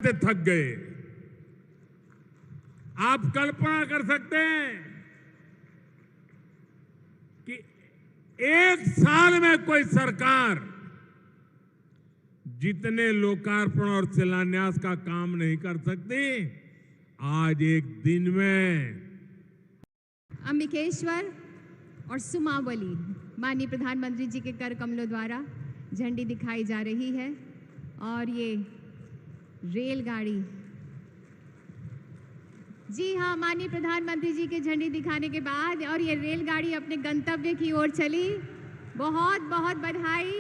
करते थक गए। आप कल्पना कर सकते हैं कि एक साल में कोई सरकार जितने लोकार्पण और शिलान्यास का काम नहीं कर सकती, आज एक दिन में अंबिकेश्वर और सुमावली माननीय प्रधानमंत्री जी के कर कमलों द्वारा झंडी दिखाई जा रही है। और ये रेलगाड़ी, जी हाँ, माननीय प्रधानमंत्री जी के झंडी दिखाने के बाद और ये रेलगाड़ी अपने गंतव्य की ओर चली। बहुत बहुत बधाई।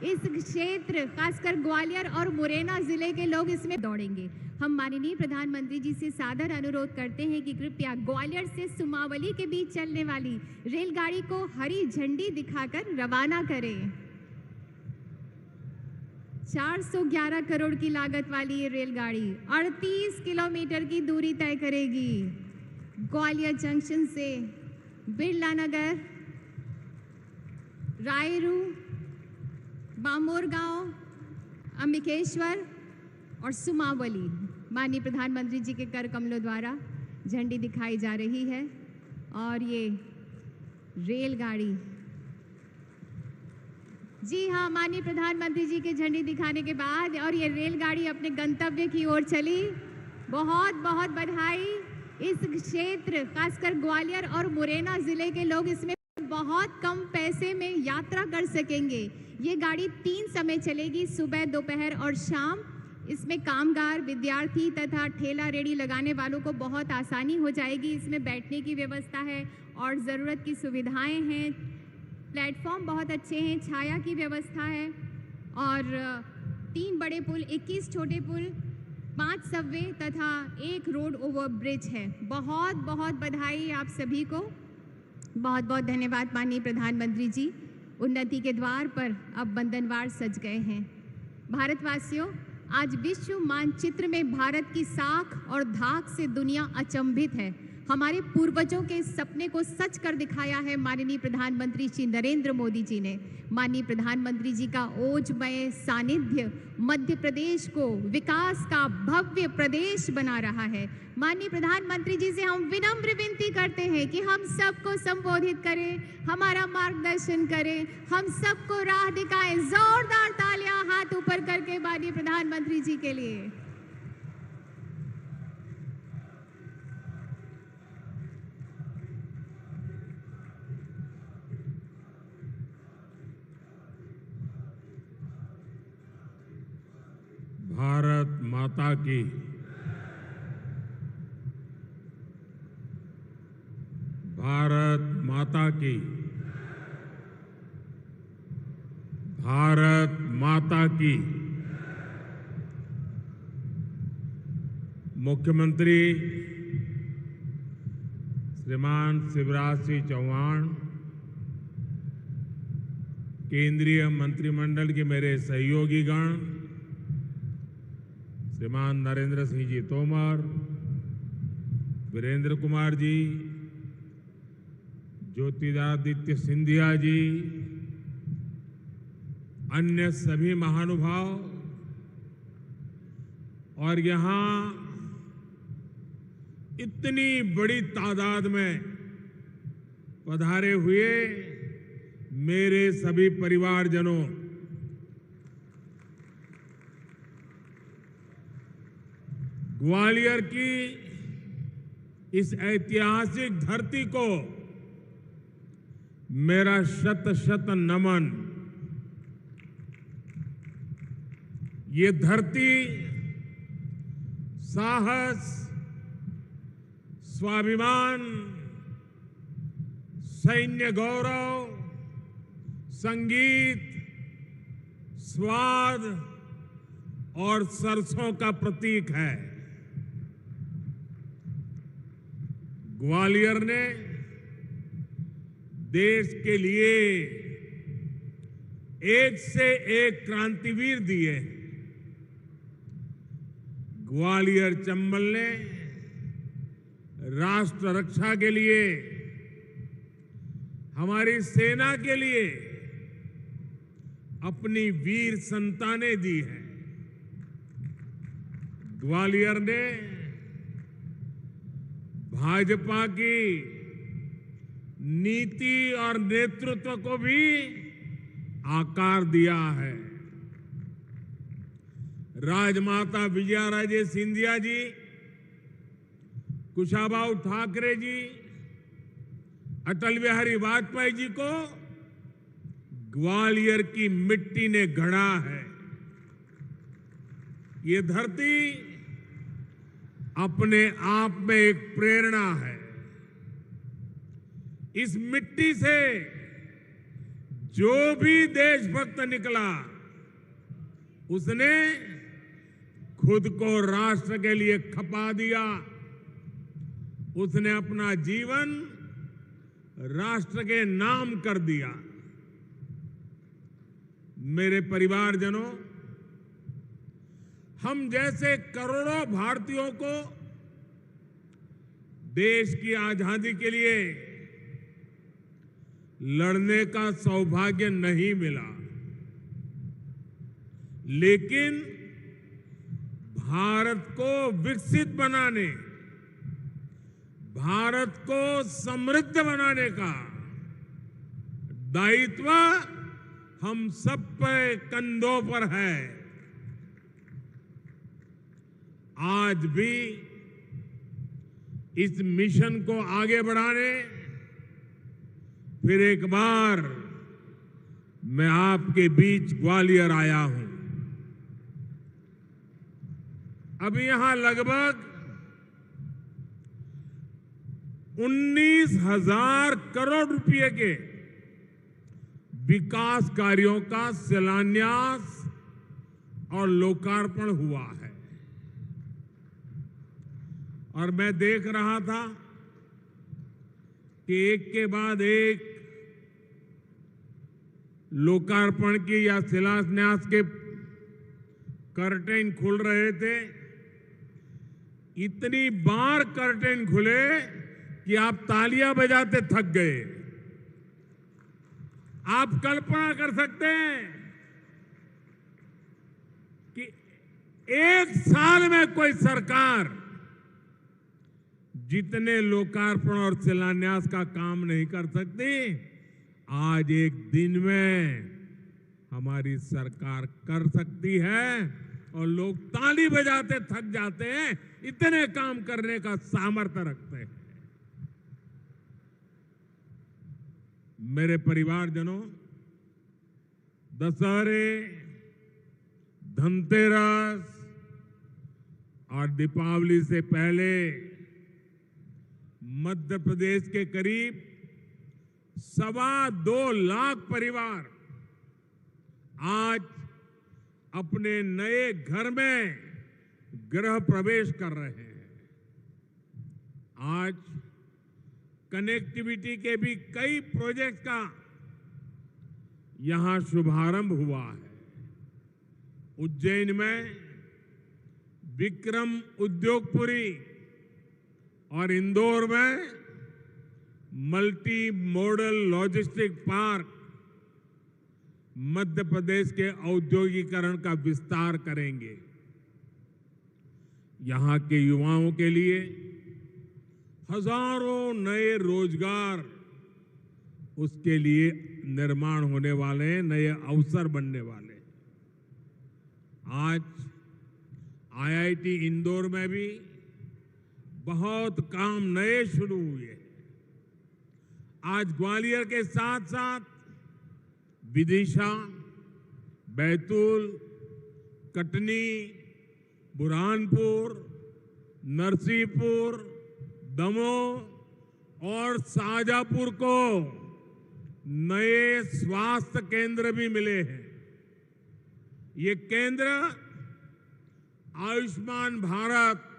इस क्षेत्र खासकर ग्वालियर और मुरैना जिले के लोग इसमें दौड़ेंगे। हम माननीय प्रधानमंत्री जी से सादर अनुरोध करते हैं कि कृपया ग्वालियर से सुमावली के बीच चलने वाली रेलगाड़ी को हरी झंडी दिखाकर रवाना करें। 411 करोड़ की लागत वाली ये रेलगाड़ी 38 किलोमीटर की दूरी तय करेगी। ग्वालियर जंक्शन से बिरला नगर, रायरू, बामोर गांव, अंबिकेश्वर और सुमावली माननीय प्रधानमंत्री जी के कर कमलों द्वारा झंडी दिखाई जा रही है। और ये रेलगाड़ी, जी हाँ, माननीय प्रधानमंत्री जी के झंडी दिखाने के बाद और ये रेलगाड़ी अपने गंतव्य की ओर चली। बहुत बहुत बधाई। इस क्षेत्र खासकर ग्वालियर और मुरैना जिले के लोग इसमें बहुत कम पैसे में यात्रा कर सकेंगे। ये गाड़ी 3 समय चलेगी, सुबह, दोपहर और शाम। इसमें कामगार, विद्यार्थी तथा ठेला रेड़ी लगाने वालों को बहुत आसानी हो जाएगी। इसमें बैठने की व्यवस्था है और ज़रूरत की सुविधाएं हैं। प्लेटफॉर्म बहुत अच्छे हैं, छाया की व्यवस्था है और 3 बड़े पुल, 21 छोटे पुल, 5 सबवे तथा 1 रोड ओवर ब्रिज है। बहुत बहुत बधाई आप सभी को। बहुत बहुत धन्यवाद माननीय प्रधानमंत्री जी। उन्नति के द्वार पर अब बंधनवार सज गए हैं। भारतवासियों, आज विश्व मानचित्र में भारत की साख और धाक से दुनिया अचंभित है। हमारे पूर्वजों के सपने को सच कर दिखाया है माननीय प्रधानमंत्री श्री नरेंद्र मोदी जी ने। माननीय प्रधानमंत्री जी का ओजमय सानिध्य मध्य प्रदेश को विकास का भव्य प्रदेश बना रहा है। माननीय प्रधानमंत्री जी से हम विनम्र विनती करते हैं कि हम सबको संबोधित करें, हमारा मार्गदर्शन करें, हम सबको राह दिखाएं। जोरदार तालियां हाथ ऊपर करके माननीय प्रधानमंत्री जी के लिए। भारत माता की, भारत माता की, भारत माता की। मुख्यमंत्री श्रीमान शिवराज सिंह चौहान, केंद्रीय मंत्रिमंडल के मेरे सहयोगीगण, श्रीमान नरेंद्र सिंह जी तोमर, वीरेंद्र कुमार जी, ज्योतिरादित्य सिंधिया जी, अन्य सभी महानुभाव और यहां इतनी बड़ी तादाद में पधारे हुए मेरे सभी परिवारजनों, ग्वालियर की इस ऐतिहासिक धरती को मेरा शत शत नमन। ये धरती साहस, स्वाभिमान, सैन्य गौरव, संगीत, स्वाद और सरसों का प्रतीक है। ग्वालियर ने देश के लिए एक से एक क्रांतिवीर दिए। ग्वालियर चंबल ने राष्ट्र रक्षा के लिए, हमारी सेना के लिए अपनी वीर संतानें दी हैं। ग्वालियर ने भाजपा की नीति और नेतृत्व को भी आकार दिया है। राजमाता विजयाराजे सिंधिया जी, कुशाभाऊ ठाकरे जी, अटल बिहारी वाजपेयी जी को ग्वालियर की मिट्टी ने गढ़ा है। ये धरती अपने आप में एक प्रेरणा है। इस मिट्टी से जो भी देशभक्त निकला, उसने खुद को राष्ट्र के लिए खपा दिया। उसने अपना जीवन राष्ट्र के नाम कर दिया। मेरे परिवारजनों, हम जैसे करोड़ों भारतीयों को देश की आजादी के लिए लड़ने का सौभाग्य नहीं मिला, लेकिन भारत को विकसित बनाने, भारत को समृद्ध बनाने का दायित्व हम सब पे कंधों पर है। आज भी इस मिशन को आगे बढ़ाने फिर एक बार मैं आपके बीच ग्वालियर आया हूं। अभी यहां लगभग 19,000 करोड़ रुपए के विकास कार्यों का शिलान्यास और लोकार्पण हुआ है। और मैं देख रहा था कि एक के बाद एक लोकार्पण की या शिलान्यास के कर्टेन खुल रहे थे। इतनी बार कर्टेन खुले कि आप तालियां बजाते थक गए। आप कल्पना कर सकते हैं कि एक साल में कोई सरकार जितने लोकार्पण और शिलान्यास का काम नहीं कर सकती, आज एक दिन में हमारी सरकार कर सकती है। और लोग ताली बजाते थक जाते हैं, इतने काम करने का सामर्थ्य रखते हैं। मेरे परिवारजनों, दशहरे, धनतेरस और दीपावली से पहले मध्य प्रदेश के करीब 2.25 लाख परिवार आज अपने नए घर में गृह प्रवेश कर रहे हैं। आज कनेक्टिविटी के भी कई प्रोजेक्ट का यहां शुभारंभ हुआ है। उज्जैन में विक्रम उद्योगपुरी और इंदौर में multi modal logistic park Madhya Pradesh के औद्योगिकरण का विस्तार करेंगे। यहां के युवाओं के लिए हजारों नए रोजगार उसके लिए निर्माण होने वाले हैं, नए अवसर बनने वाले हैं। आज आईआईटी इंदौर में भी बहुत काम नए शुरू हुए। आज ग्वालियर के साथ साथ विदिशा, बैतूल, कटनी, बुरहानपुर, नरसिंहपुर, दमोह और शाजापुर को नए स्वास्थ्य केंद्र भी मिले हैं। ये केंद्र Ayushman Bharat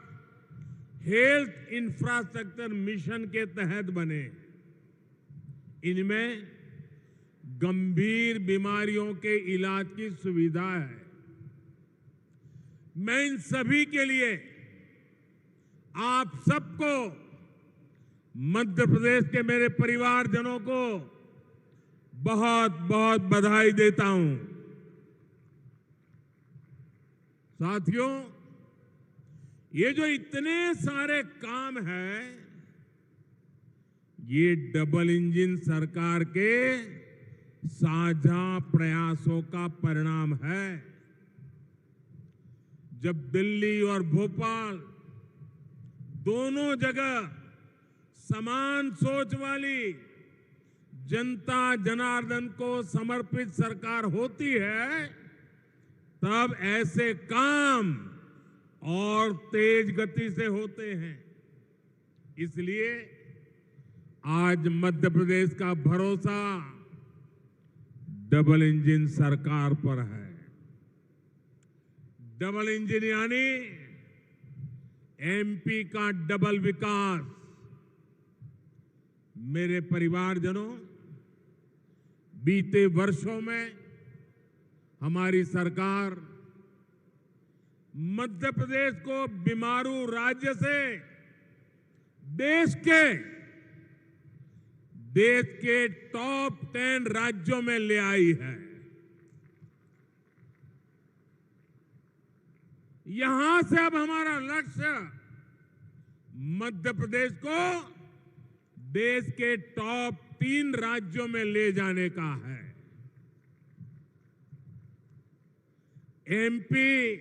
health infrastructure mission के तहत बने। इनमें गंभीर बीमारियों के इलाज की सुविधा है। मैं इन सभी के लिए आप सबको, मध्य प्रदेश के मेरे परिवारजनों को बहुत बहुत बधाई देता हूं। साथियों, ये जो इतने सारे काम हैं, ये डबल इंजन सरकार के साझा प्रयासों का परिणाम है। जब दिल्ली और भोपाल दोनों जगह समान सोच वाली जनता जनार्दन को समर्पित सरकार होती है, तब ऐसे काम और तेज गति से होते हैं। इसलिए आज मध्य प्रदेश का भरोसा डबल इंजन सरकार पर है। डबल इंजन यानी एमपी का डबल विकास। मेरे परिवारजनों, बीते वर्षों में हमारी सरकार मध्य प्रदेश को बीमारू राज्य से देश के टॉप 10 राज्यों में ले आई है। यहां से अब हमारा लक्ष्य मध्य प्रदेश को देश के टॉप 3 राज्यों में ले जाने का है। एमपी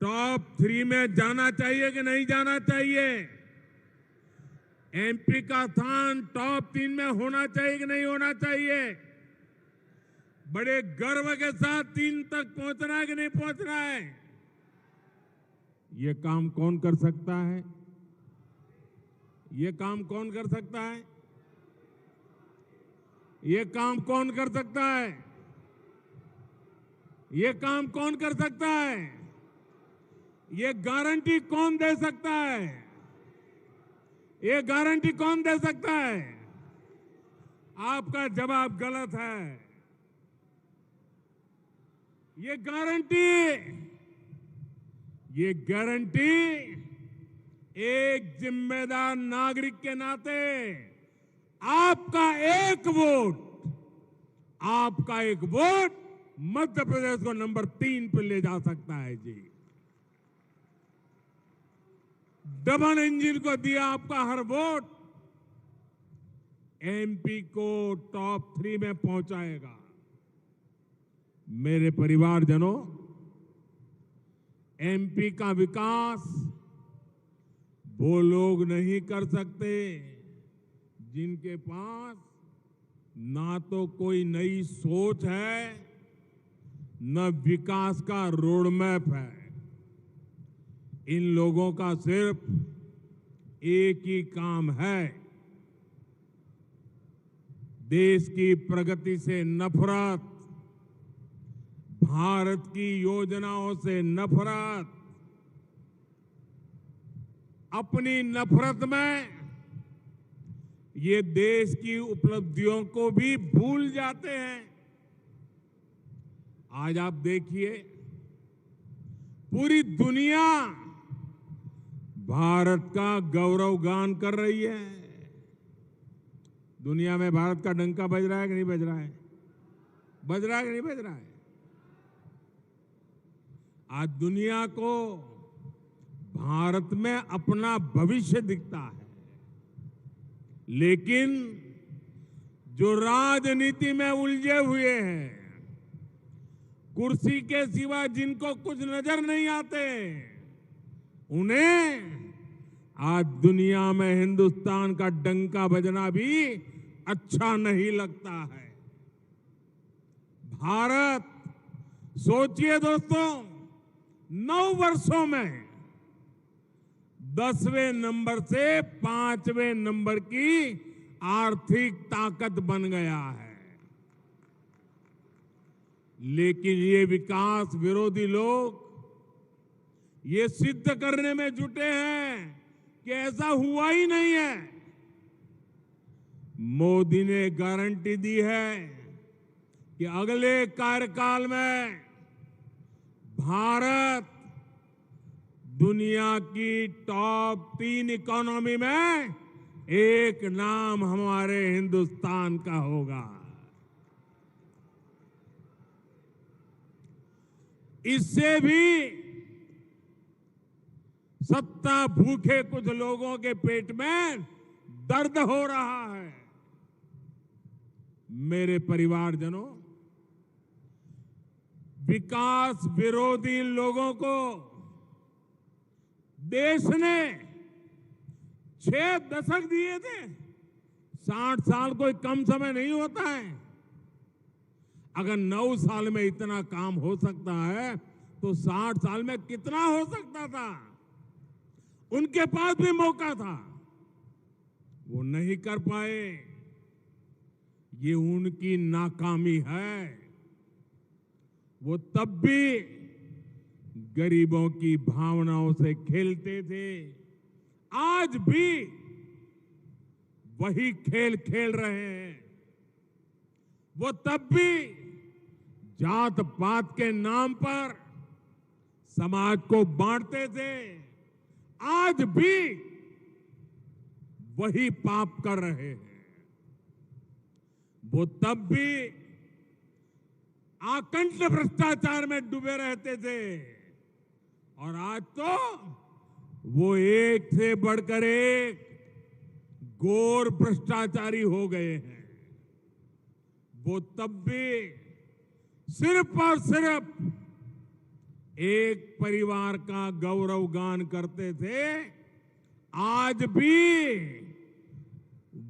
टॉप 3 में जाना चाहिए कि नहीं जाना चाहिए? एमपी का स्थान टॉप 3 में होना चाहिए कि नहीं होना चाहिए? बड़े गर्व के साथ 3 तक पहुंचना है कि नहीं पहुंचना है? ये काम कौन कर सकता है? ये काम कौन कर सकता है? ये काम कौन कर सकता है? ये काम कौन कर सकता है? ये गारंटी कौन दे सकता है? ये गारंटी कौन दे सकता है? आपका जवाब गलत है। ये गारंटी एक जिम्मेदार नागरिक के नाते आपका एक वोट मध्य प्रदेश को नंबर 3 पर ले जा सकता है जी। डबल इंजन को दिया आपका हर वोट एमपी को टॉप 3 में पहुंचाएगा। मेरे परिवारजनों, एमपी का विकास वो लोग नहीं कर सकते जिनके पास ना तो कोई नई सोच है, न विकास का रोड मैप है। इन लोगों का सिर्फ एक ही काम है, देश की प्रगति से नफरत, भारत की योजनाओं से नफरत। अपनी नफरत में ये देश की उपलब्धियों को भी भूल जाते हैं। आज आप देखिए, पूरी दुनिया भारत का गौरवगान कर रही है। दुनिया में भारत का डंका बज रहा है कि नहीं बज रहा है? बज रहा है कि नहीं बज रहा है? आज दुनिया को भारत में अपना भविष्य दिखता है, लेकिन जो राजनीति में उलझे हुए हैं, कुर्सी के सिवा जिनको कुछ नजर नहीं आते, उन्हें आज दुनिया में हिंदुस्तान का डंका बजना भी अच्छा नहीं लगता है। भारत, सोचिए दोस्तों, 9 वर्षों में 10वें नंबर से 5वें नंबर की आर्थिक ताकत बन गया है। लेकिन ये विकास विरोधी लोग ये सिद्ध करने में जुटे हैं कि ऐसा हुआ ही नहीं है। मोदी ने गारंटी दी है कि अगले कार्यकाल में भारत दुनिया की टॉप 3 इकोनॉमी में एक नाम हमारे हिंदुस्तान का होगा। इससे भी सत्ता भूखे कुछ लोगों के पेट में दर्द हो रहा है। मेरे परिवारजनों, विकास विरोधी लोगों को देश ने 6 दशक दिए थे। 60 साल कोई कम समय नहीं होता है। अगर 9 साल में इतना काम हो सकता है तो 60 साल में कितना हो सकता था। उनके पास भी मौका था, वो नहीं कर पाए। ये उनकी नाकामी है। वो तब भी गरीबों की भावनाओं से खेलते थे, आज भी वही खेल खेल रहे हैं। वो तब भी जात पात के नाम पर समाज को बांटते थे, आज भी वही पाप कर रहे हैं। वो तब भी आकंठ भ्रष्टाचार में डूबे रहते थे और आज तो वो एक से बढ़कर एक घोर भ्रष्टाचारी हो गए हैं। वो तब भी सिर्फ और सिर्फ एक परिवार का गौरवगान करते थे, आज भी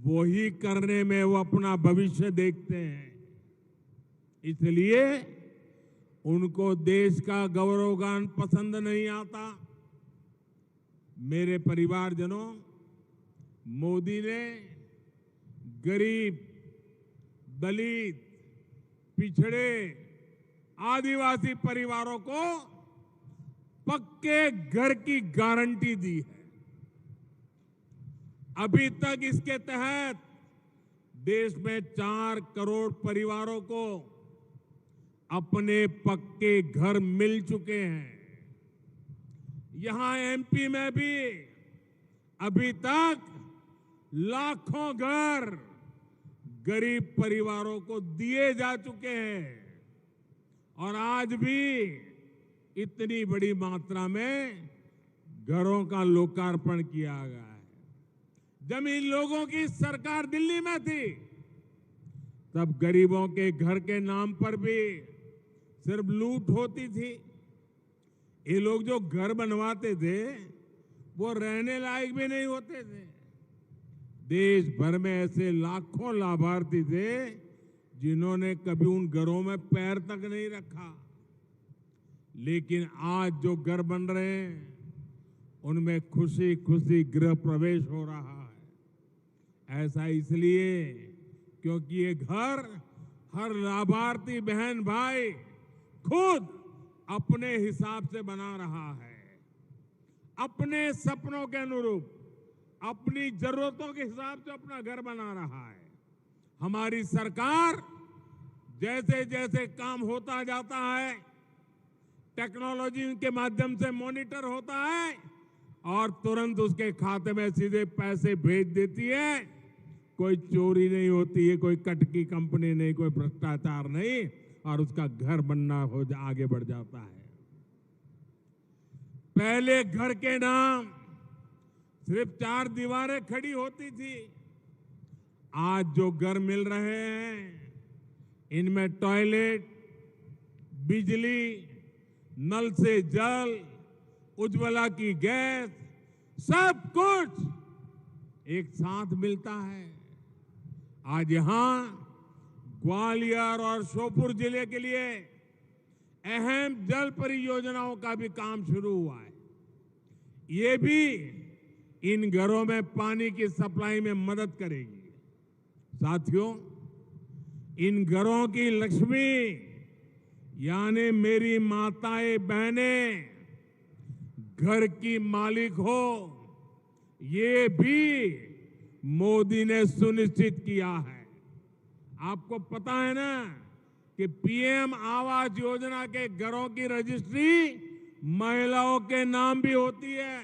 वही करने में वो अपना भविष्य देखते हैं। इसलिए उनको देश का गौरवगान पसंद नहीं आता। मेरे परिवारजनों, मोदी ने गरीब, दलित, पिछड़े, आदिवासी परिवारों को पक्के घर की गारंटी दी है। अभी तक इसके तहत देश में 4 करोड़ परिवारों को अपने पक्के घर मिल चुके हैं। यहां एमपी में भी अभी तक लाखों घर गरीब परिवारों को दिए जा चुके हैं और आज भी इतनी बड़ी मात्रा में घरों का लोकार्पण किया गया है। जब इन लोगों की सरकार दिल्ली में थी तब गरीबों के घर के नाम पर भी सिर्फ लूट होती थी। ये लोग जो घर बनवाते थे वो रहने लायक भी नहीं होते थे। देश भर में ऐसे लाखों लाभार्थी थे जिन्होंने कभी उन घरों में पैर तक नहीं रखा। लेकिन आज जो घर बन रहे हैं उनमें खुशी खुशी गृह प्रवेश हो रहा है। ऐसा इसलिए क्योंकि ये घर हर लाभार्थी बहन भाई खुद अपने हिसाब से बना रहा है, अपने सपनों के अनुरूप, अपनी जरूरतों के हिसाब से अपना घर बना रहा है। हमारी सरकार जैसे जैसे काम होता जाता है, टेक्नोलॉजी के माध्यम से मॉनिटर होता है और तुरंत उसके खाते में सीधे पैसे भेज देती है। कोई चोरी नहीं होती है, कोई कटकी कंपनी नहीं, कोई भ्रष्टाचार नहीं, और उसका घर बनना आगे बढ़ जाता है। पहले घर के नाम सिर्फ 4 दीवारें खड़ी होती थी। आज जो घर मिल रहे हैं इनमें टॉयलेट, बिजली, नल से जल, उज्ज्वला की गैस, सब कुछ एक साथ मिलता है। आज यहां ग्वालियर और श्योपुर जिले के लिए अहम जल परियोजनाओं का भी काम शुरू हुआ है। ये भी इन घरों में पानी की सप्लाई में मदद करेगी। साथियों, इन घरों की लक्ष्मी यानी मेरी माताएं बहनें घर की मालिक हो, ये भी मोदी ने सुनिश्चित किया है। आपको पता है ना कि पीएम आवास योजना के घरों की रजिस्ट्री महिलाओं के नाम भी होती है।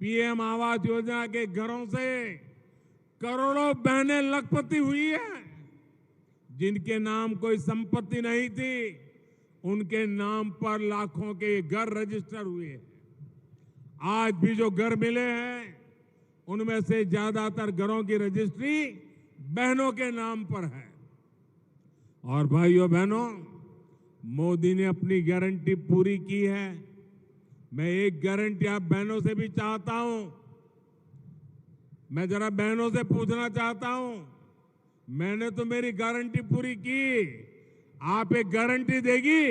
पीएम आवास योजना के घरों से करोड़ों बहनें लखपति हुई है। जिनके नाम कोई संपत्ति नहीं थी, उनके नाम पर लाखों के घर रजिस्टर हुए हैं। आज भी जो घर मिले हैं उनमें से ज्यादातर घरों की रजिस्ट्री बहनों के नाम पर है। और भाइयों बहनों, मोदी ने अपनी गारंटी पूरी की है। मैं एक गारंटी आप बहनों से भी चाहता हूं। मैं जरा बहनों से पूछना चाहता हूं, मैंने तो मेरी गारंटी पूरी की, आप एक गारंटी देगी?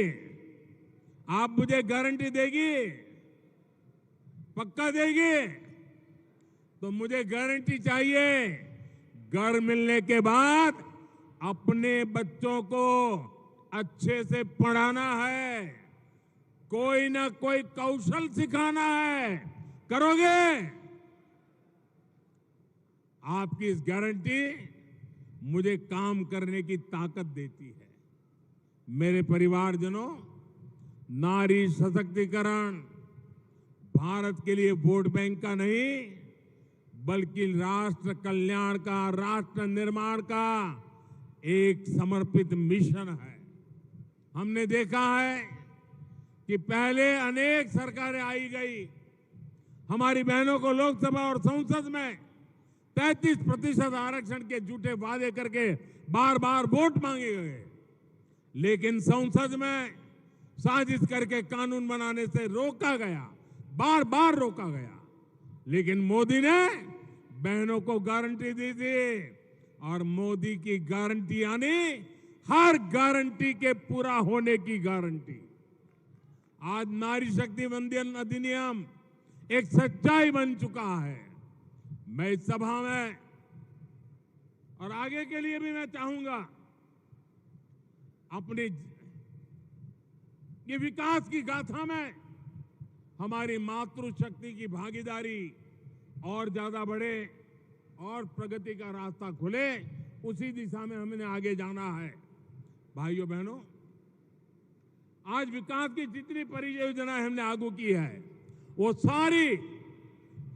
आप मुझे गारंटी देगी? पक्का देगी? तो मुझे गारंटी चाहिए, घर मिलने के बाद अपने बच्चों को अच्छे से पढ़ाना है, कोई ना कोई कौशल सिखाना है। करोगे? आपकी इस गारंटी मुझे काम करने की ताकत देती है। मेरे परिवारजनों, नारी सशक्तिकरण भारत के लिए वोट बैंक का नहीं, बल्कि राष्ट्र कल्याण का, राष्ट्र निर्माण का एक समर्पित मिशन है। हमने देखा है कि पहले अनेक सरकारें आई गई, हमारी बहनों को लोकसभा और संसद में 33% आरक्षण के झूठे वादे करके बार बार वोट मांगे गए, लेकिन संसद में साजिश करके कानून बनाने से रोका गया, बार बार रोका गया। लेकिन मोदी ने बहनों को गारंटी दी थी, और मोदी की गारंटी यानी हर गारंटी के पूरा होने की गारंटी। आज नारी शक्ति वंदन अधिनियम एक सच्चाई बन चुका है। मैं इस सभा में और आगे के लिए भी मैं चाहूंगा, अपनी ये विकास की गाथा में हमारी मातृशक्ति की भागीदारी और ज्यादा बढ़े और प्रगति का रास्ता खुले, उसी दिशा में हमने आगे जाना है। भाइयों बहनों, आज विकास की जितनी परियोजनाएं हमने आगू की है, वो सारी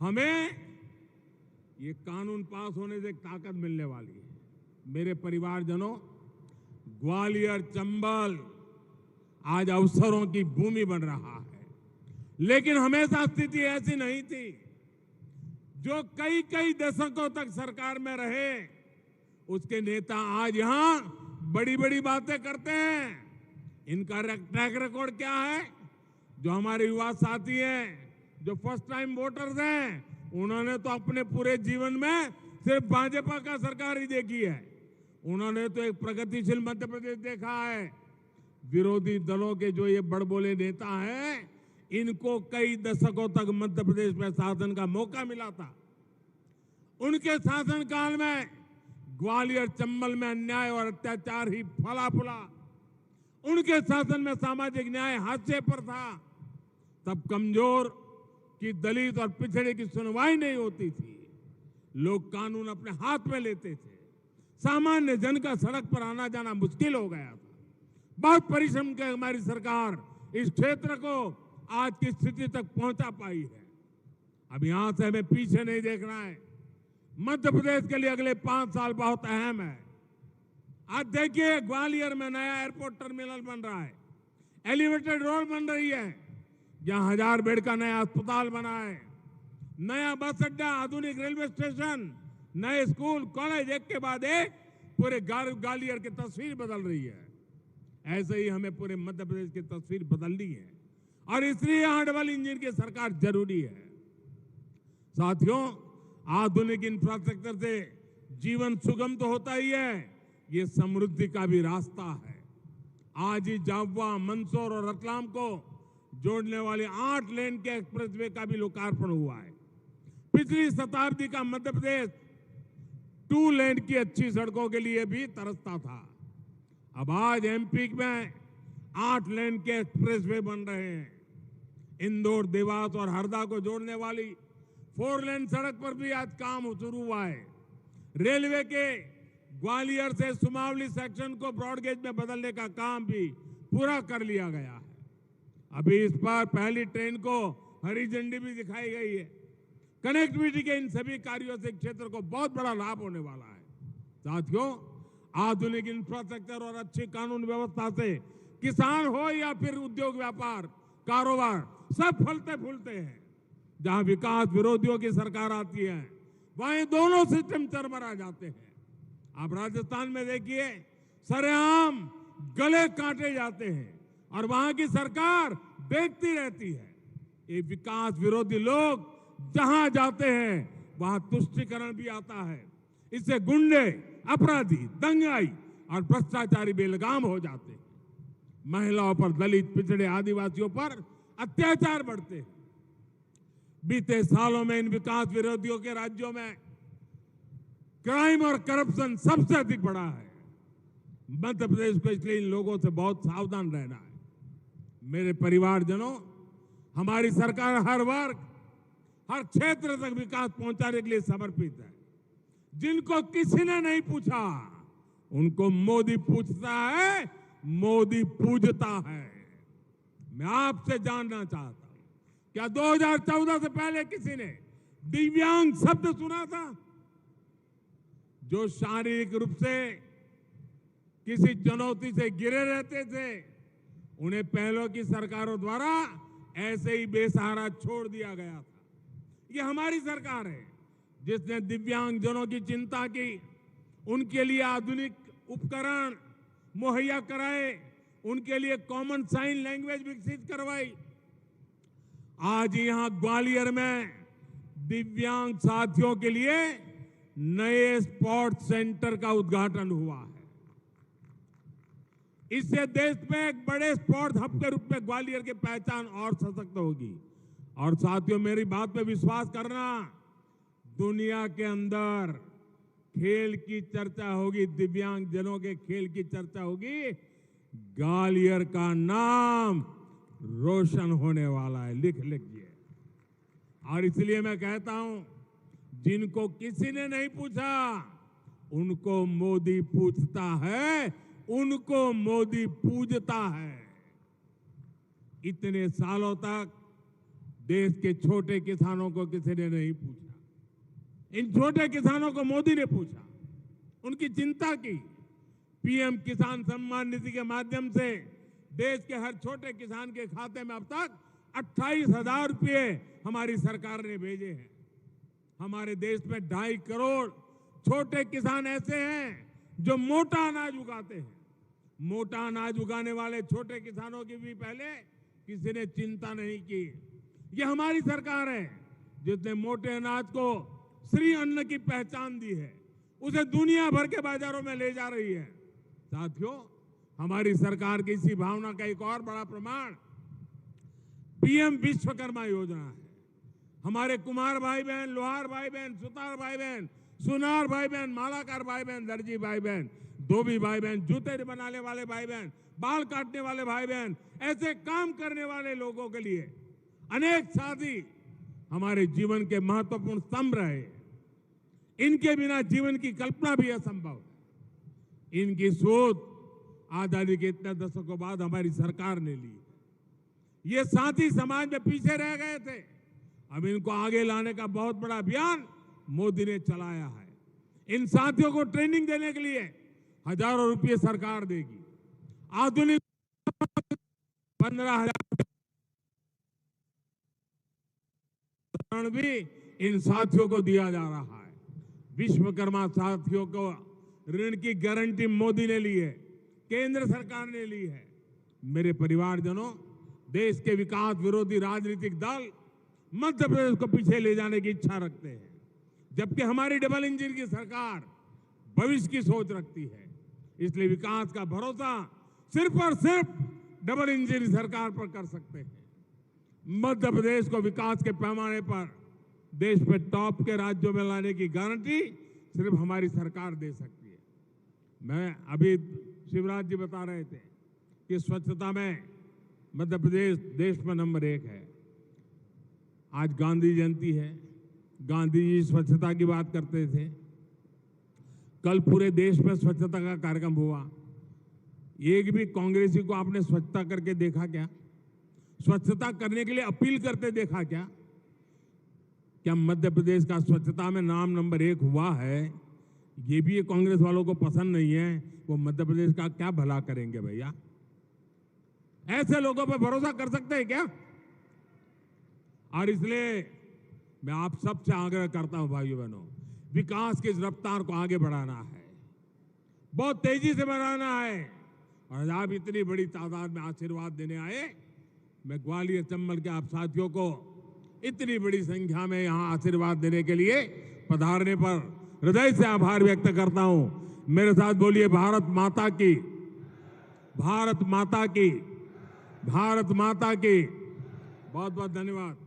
हमें ये कानून पास होने से एक ताकत मिलने वाली है। मेरे परिवारजनों, ग्वालियर, चंबल आज अवसरों की भूमि बन रहा है, लेकिन हमेशा स्थिति ऐसी नहीं थी। जो कई कई दशकों तक सरकार में रहे, उसके नेता आज यहां बड़ी बड़ी बातें करते हैं। इनका ट्रैक रिकॉर्ड क्या है? जो हमारे युवा साथी हैं, जो फर्स्ट टाइम वोटर्स हैं, उन्होंने तो अपने पूरे जीवन में सिर्फ भाजपा का सरकार ही देखी है। उन्होंने तो एक प्रगतिशील मध्य प्रदेश देखा है। विरोधी दलों के जो ये बड़बोले नेता हैं, इनको कई दशकों तक मध्य प्रदेश में शासन का मौका मिला था। उनके शासनकाल में ग्वालियर, चंबल में अन्याय और अत्याचार ही फला फूला। उनके शासन में सामाजिक न्याय हाशिए पर था। तब कमजोर की, दलित और पिछड़े की सुनवाई नहीं होती थी। लोग कानून अपने हाथ में लेते थे। सामान्य जन का सड़क पर आना जाना मुश्किल हो गया था। बहुत परिश्रम के हमारी सरकार इस क्षेत्र को आज की स्थिति तक पहुंचा पाई है। अब यहां से हमें पीछे नहीं देखना है। मध्य प्रदेश के लिए अगले 5 साल बहुत अहम है। आज देखिए, ग्वालियर में नया एयरपोर्ट टर्मिनल बन रहा है, एलिवेटेड रोड बन रही है, जहां 1000 बेड का नया अस्पताल बना है, नया बस अड्डा, आधुनिक रेलवे स्टेशन, नए स्कूल, कॉलेज, एक के बाद एक पूरे ग्वालियर की तस्वीर बदल रही है। ऐसे ही हमें पूरे मध्य प्रदेश की तस्वीर बदलनी है, और इसलिए यहां डबल इंजन की सरकार जरूरी है। साथियों, आधुनिक इंफ्रास्ट्रक्चर से जीवन सुगम तो होता ही है, ये समृद्धि का भी रास्ता है। आज ही जाबवा, मंदसौर और रतलाम को जोड़ने वाले 8 लेन के एक्सप्रेसवे का भी लोकार्पण हुआ है। पिछली शताब्दी का मध्य प्रदेश 2 लेन की अच्छी सड़कों के लिए भी तरसता था। अब आज एमपी में 8 लेन के एक्सप्रेसवे बन रहे हैं। इंदौर, देवास और हरदा को जोड़ने वाली 4 लेन सड़क पर भी आज काम शुरू हुआ है। रेलवे के ग्वालियर से सुमावली सेक्शन को ब्रॉडगेज में बदलने का काम भी पूरा कर लिया गया है। अभी इस पर पहली ट्रेन को हरी झंडी भी दिखाई गई है। कनेक्टिविटी के इन सभी कार्यों से क्षेत्र को बहुत बड़ा लाभ होने वाला है। साथियों, आधुनिक इंफ्रास्ट्रक्चर और अच्छी कानून व्यवस्था से किसान हो या फिर उद्योग, व्यापार, कारोबार, सब फलते फूलते हैं। जहां विकास विरोधियों की सरकार आती है वहां ये दोनों सिस्टम चरमरा जाते हैं। आप राजस्थान में देखिए, सरेआम गले काटे जाते हैं और वहां की सरकार देखती रहती है। ये विकास विरोधी लोग जहां जाते हैं वहां तुष्टीकरण भी आता है। इससे गुंडे, अपराधी, दंगाई और भ्रष्टाचारी बेलगाम हो जाते हैं। महिलाओं पर, दलित, पिछड़े, आदिवासियों पर अत्याचार बढ़ते हैं। बीते सालों में इन विकास विरोधियों के राज्यों में क्राइम और करप्शन सबसे अधिक बढ़ा है। मध्य प्रदेश को इसलिए इन लोगों से बहुत सावधान रहना है। मेरे परिवारजनों, हमारी सरकार हर वर्ग, हर क्षेत्र तक विकास पहुंचाने के लिए समर्पित है। जिनको किसी ने नहीं पूछा उनको मोदी पूछता है, मोदी पूजता है। मैं आपसे जानना चाहता हूं, क्या 2014 से पहले किसी ने दिव्यांग शब्द सुना था? जो शारीरिक रूप से किसी चुनौती से घिरे रहते थे, उन्हें पहलों की सरकारों द्वारा ऐसे ही बेसहारा छोड़ दिया गया था। ये हमारी सरकार है जिसने दिव्यांगजनों की चिंता की, उनके लिए आधुनिक उपकरण मुहैया कराए, उनके लिए कॉमन साइन लैंग्वेज विकसित करवाई। आज यहां ग्वालियर में दिव्यांग साथियों के लिए नए स्पोर्ट्स सेंटर का उद्घाटन हुआ है। इससे देश में एक बड़े स्पोर्ट्स हब के रूप में ग्वालियर की पहचान और सशक्त होगी। और साथियों, मेरी बात पे विश्वास करना, दुनिया के अंदर खेल की चर्चा होगी, दिव्यांग जनों के खेल की चर्चा होगी, ग्वालियर का नाम रोशन होने वाला है। लिख लीजिए। और इसलिए मैं कहता हूं, जिनको किसी ने नहीं पूछा उनको मोदी पूछता है, उनको मोदी पूजता है। इतने सालों तक देश के छोटे किसानों को किसी ने नहीं पूछा। इन छोटे किसानों को मोदी ने पूछा, उनकी चिंता की। पीएम किसान सम्मान निधि के माध्यम से देश के हर छोटे किसान के खाते में अब तक 28,000 रुपये हमारी सरकार ने भेजे हैं। हमारे देश में 2.5 करोड़ छोटे किसान ऐसे हैं जो मोटा अनाज उगाते हैं। मोटा अनाज उगाने वाले छोटे किसानों की भी पहले किसी ने चिंता नहीं की। ये हमारी सरकार है जिसने मोटे अनाज को श्री अन्न की पहचान दी है, उसे दुनिया भर के बाजारों में ले जा रही है। साथियों, हमारी सरकार की इसी भावना का एक और बड़ा प्रमाण पीएम विश्वकर्मा योजना है। हमारे कुम्हार भाई बहन, लोहार भाई बहन, सुतार भाई बहन, सुनार भाई बहन, मालाकार भाई बहन, दर्जी भाई बहन, धोबी भाई बहन, जूते बनाने वाले भाई बहन, बाल काटने वाले भाई बहन, ऐसे काम करने वाले लोगों के लिए अनेक साथी हमारे जीवन के महत्वपूर्ण स्तंभ रहे। इनके बिना जीवन की कल्पना भी असंभव है। इनकी सोच आजादी के इतने दशकों बाद हमारी सरकार ने ली। ये साथी समाज में पीछे रह गए थे, अब इनको आगे लाने का बहुत बड़ा अभियान मोदी ने चलाया है। इन साथियों को ट्रेनिंग देने के लिए हजारों रुपये सरकार देगी। आधुनिक 15,000 भी इन साथियों को दिया जा रहा है। विश्वकर्मा साथियों को ऋण की गारंटी मोदी ने ली है, केंद्र सरकार ने ली है। मेरे परिवारजनों, देश के विकास विरोधी राजनीतिक दल मध्य प्रदेश को पीछे ले जाने की इच्छा रखते हैं, जबकि हमारी डबल इंजन की सरकार भविष्य की सोच रखती है। इसलिए विकास का भरोसा सिर्फ और सिर्फ डबल इंजन सरकार पर कर सकते हैं। मध्य प्रदेश को विकास के पैमाने पर देश में टॉप के राज्यों में लाने की गारंटी सिर्फ हमारी सरकार दे सकती है। मैं अभी शिवराज जी बता रहे थे कि स्वच्छता में मध्य प्रदेश देश में नंबर 1 है। आज गांधी जयंती है, गांधी जी स्वच्छता की बात करते थे। कल पूरे देश में स्वच्छता का कार्यक्रम हुआ। एक भी कांग्रेसी को आपने स्वच्छता करके देखा क्या? स्वच्छता करने के लिए अपील करते देखा क्या? क्या मध्य प्रदेश का स्वच्छता में नाम नंबर 1 हुआ है? ये भी कांग्रेस वालों को पसंद नहीं है। वो मध्य प्रदेश का क्या भला करेंगे भैया? ऐसे लोगों पर भरोसा कर सकते हैं क्या? और इसलिए मैं आप सबसे आग्रह करता हूं भाइयों बहनों, विकास की इस रफ्तार को आगे बढ़ाना है, बहुत तेजी से बढ़ाना है। और आज आप इतनी बड़ी तादाद में आशीर्वाद देने आए, मैं ग्वालियर चंबल के आप साथियों को इतनी बड़ी संख्या में यहां आशीर्वाद देने के लिए पधारने पर हृदय से आभार व्यक्त करता हूं। मेरे साथ बोलिए, भारत माता की, भारत माता की, भारत माता की। बहुत बहुत धन्यवाद।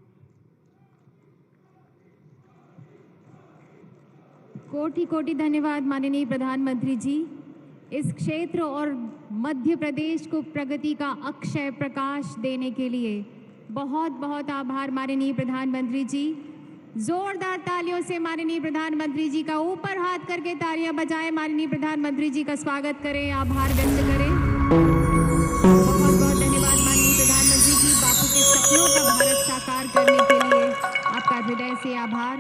कोटि कोटि धन्यवाद माननीय प्रधानमंत्री जी। इस क्षेत्र और मध्य प्रदेश को प्रगति का अक्षय प्रकाश देने के लिए बहुत बहुत आभार माननीय प्रधानमंत्री जी। जोरदार तालियों से माननीय प्रधानमंत्री जी का ऊपर हाथ करके तालियां बजाएं, माननीय प्रधानमंत्री जी का स्वागत करें, आभार व्यक्त करें। बहुत बहुत धन्यवाद माननीय प्रधानमंत्री जी। बापू के सपनों का भारत साकार करने के लिए आपका हृदय से आभार।